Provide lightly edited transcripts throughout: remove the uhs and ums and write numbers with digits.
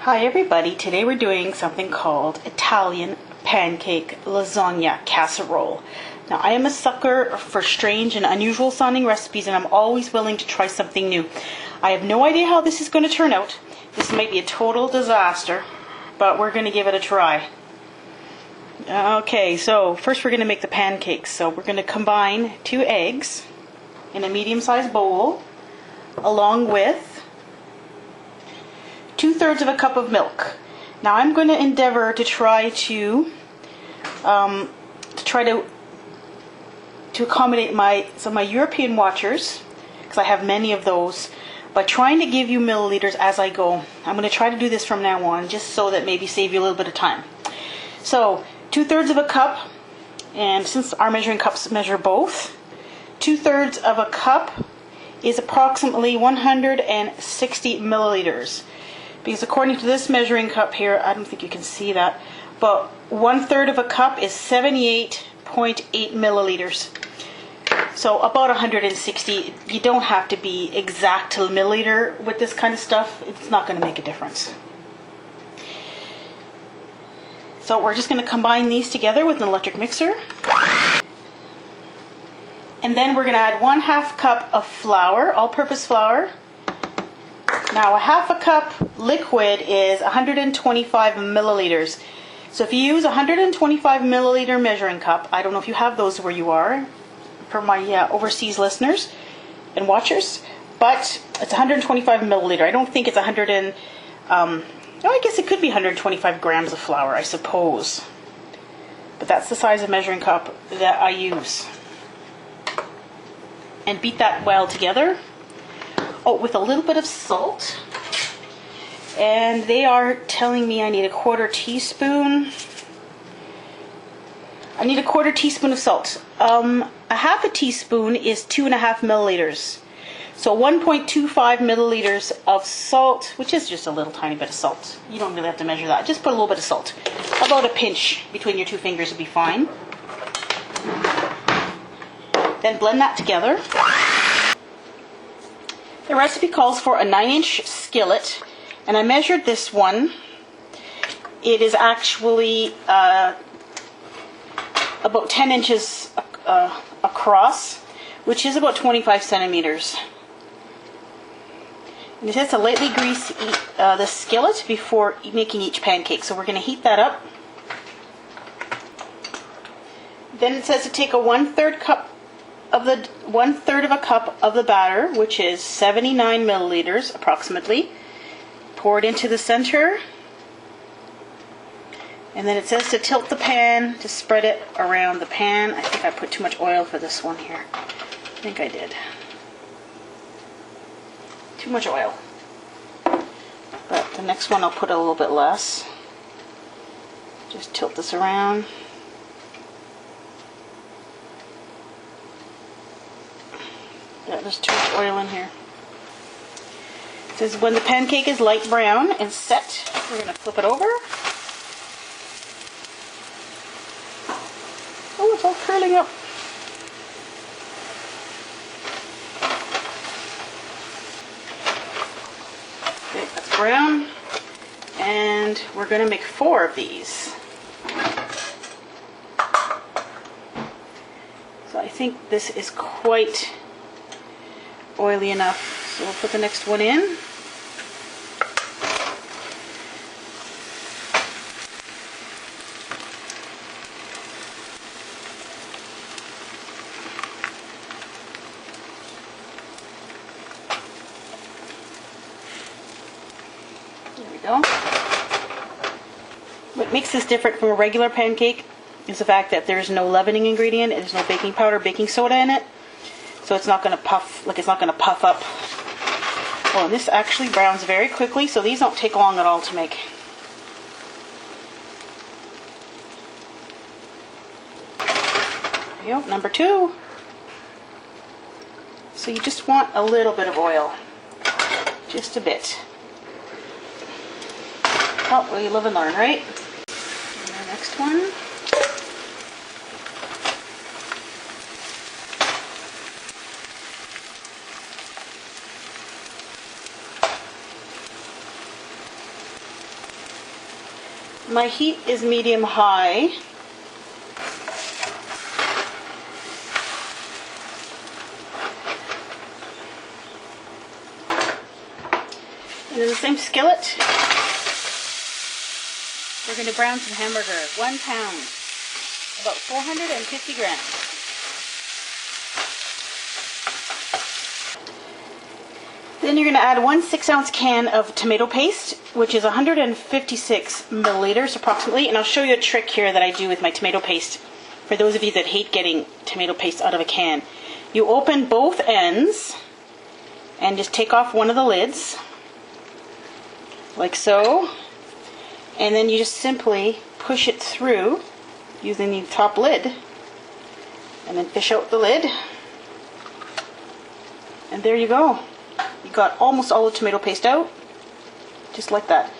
Hi everybody, today we're doing something called Italian Pancake Lasagna Casserole. Now I am a sucker for strange and unusual sounding recipes, and I'm always willing to try something new. I have no idea how this is going to turn out. This might be a total disaster, but we're going to give it a try. Okay, so first we're going to make the pancakes. So we're going to combine 2 eggs in a medium-sized bowl along with 2/3 of a cup of milk. Now I'm going to endeavor to try to accommodate some of my European watchers, because I have many of those, by trying to give you milliliters as I go. I'm going to try to do this from now on, just so that maybe save you a little bit of time. So 2/3 of a cup, and since our measuring cups measure both, 2/3 of a cup is approximately 160 milliliters. Because according to this measuring cup here, I don't think you can see that, but 1/3 of a cup is 78.8 milliliters. So about 160. You don't have to be exact to the milliliter with this kind of stuff. It's not going to make a difference. So we're just going to combine these together with an electric mixer. And then we're going to add 1/2 cup of flour, all-purpose flour. Now, 1/2 cup liquid is 125 milliliters. So if you use a 125 milliliter measuring cup, I don't know if you have those where you are, for my overseas listeners and watchers, but it's 125 milliliter. I don't think it's I guess it could be 125 grams of flour, I suppose. But that's the size of measuring cup that I use. And beat that well together. Oh, with a little bit of salt. And they are telling me I need a 1/4 teaspoon. I need a 1/4 teaspoon of salt. A 1/2 teaspoon is 2.5 milliliters. So 1.25 milliliters of salt, which is just a little tiny bit of salt. You don't really have to measure that. Just put a little bit of salt. About a pinch between your 2 fingers would be fine. Then blend that together. The recipe calls for a 9-inch skillet, and I measured this one. It is actually about 10 inches across, which is about 25 centimeters. And it says to lightly grease the skillet before making each pancake. So we're going to heat that up. Then it says to take a 1/3 of a cup of the batter, which is 79 milliliters approximately. Pour it into the center. And then it says to tilt the pan to spread it around the pan. I think I put too much oil for this one here. I think I did. Too much oil. But the next one I'll put a little bit less. Just tilt this around. Yeah, there's too much oil in here. It says when the pancake is light brown and set, we're going to flip it over. Oh, it's all curling up. Okay, that's brown. And we're going to make 4 of these. So I think this is quite oily enough. So we'll put the next one in. There we go. What makes this different from a regular pancake is the fact that there's no leavening ingredient, and there's no baking powder, baking soda in it. So it's not going to puff, it's not going to puff up. Oh, and this actually browns very quickly, so these don't take long at all to make. There you go, number 2. So you just want a little bit of oil. Just a bit. Oh, well, you live and learn, right? And the next one. My heat is medium-high. And in the same skillet, we're going to brown some hamburger. 1 pound, about 450 grams. Then you're going to add 1 6-ounce can of tomato paste, which is 156 milliliters approximately. And I'll show you a trick here that I do with my tomato paste. For those of you that hate getting tomato paste out of a can, you open both ends and just take off one of the lids, like so. And then you just simply push it through using the top lid, and then fish out the lid. And there you go. You got almost all the tomato paste out, just like that.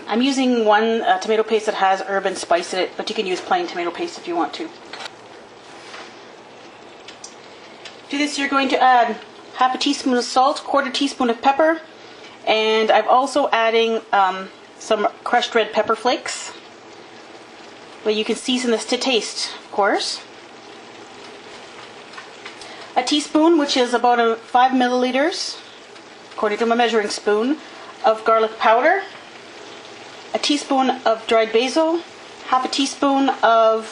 I'm using one tomato paste that has herb and spice in it, but you can use plain tomato paste if you want to. To this you're going to add half a teaspoon of salt, 1/4 teaspoon of pepper, and I'm also adding some crushed red pepper flakes. But you can season this to taste, of course. A teaspoon, which is about 5 milliliters, according to my measuring spoon, of garlic powder. A teaspoon of dried basil. Half a teaspoon of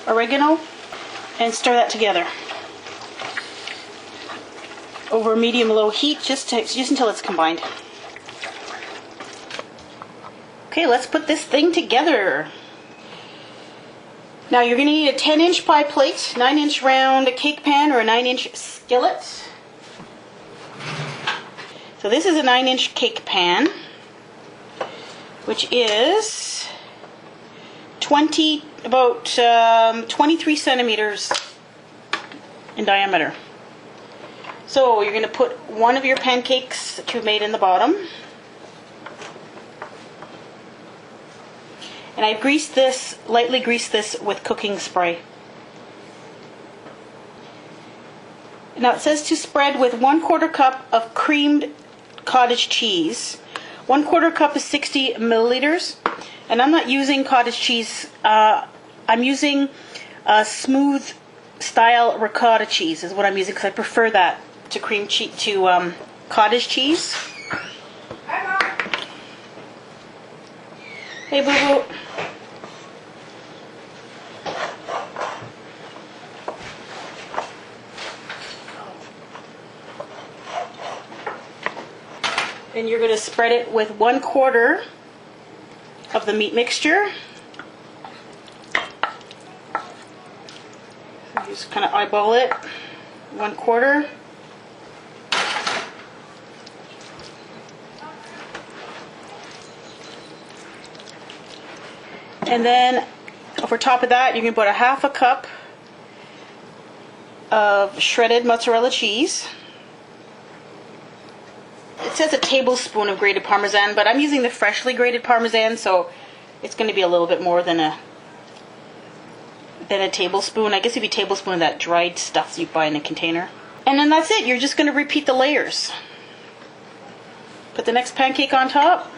oregano. And stir that together over medium-low heat, just until it's combined. Okay, let's put this thing together. Now you're going to need a 10-inch pie plate, 9-inch round cake pan, or a 9-inch skillet. So this is a 9-inch cake pan, which is about 23 centimeters in diameter. So you're going to put one of your pancakes that you've made in the bottom. And I've lightly greased this with cooking spray. Now it says to spread with 1/4 cup of creamed cottage cheese. 1/4 cup is 60 milliliters. And I'm not using cottage cheese. I'm using smooth style ricotta cheese is what I'm using, because I prefer that to cottage cheese. Hi, Mom. Hey, boo boo. And you're going to spread it with 1/4 of the meat mixture. So just kind of eyeball it. 1/4. And then over top of that, you can put a 1/2 cup of shredded mozzarella cheese. It says a tablespoon of grated Parmesan, but I'm using the freshly grated Parmesan, so it's going to be a little bit more than a tablespoon. I guess it'd be a tablespoon of that dried stuff you buy in a container. And then that's it. You're just going to repeat the layers. Put the next pancake on top.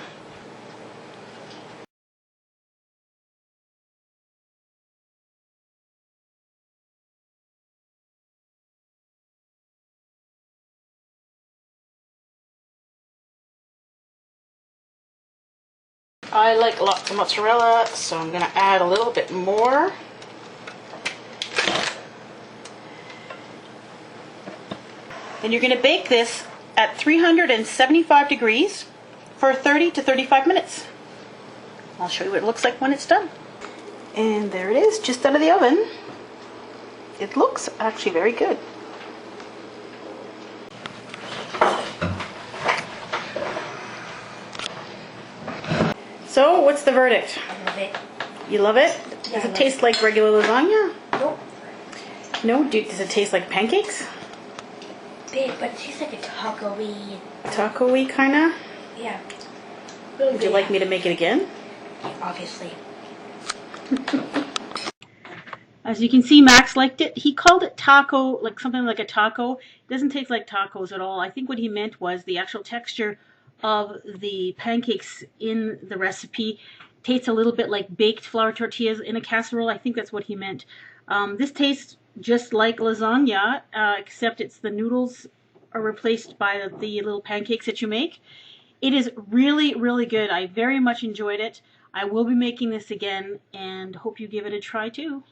I like lots of mozzarella, so I'm going to add a little bit more. And you're going to bake this at 375 degrees for 30 to 35 minutes. I'll show you what it looks like when it's done. And there it is, just out of the oven. It looks actually very good. So, what's the verdict? I love it. You love it? Yeah, Does it taste like regular lasagna? Nope. No? Does it taste like pancakes? Bit, but it tastes like a taco-y. Taco-y, kinda? Yeah. Would you like me to make it again? Yeah, obviously. As you can see, Max liked it. He called it taco, like something like a taco. It doesn't taste like tacos at all. I think what he meant was the actual texture of the pancakes in the recipe tastes a little bit like baked flour tortillas in a casserole. I think that's what he meant. This tastes just like lasagna, except it's the noodles are replaced by the little pancakes that you make. It is really, really good. I very much enjoyed it. I will be making this again and hope you give it a try too.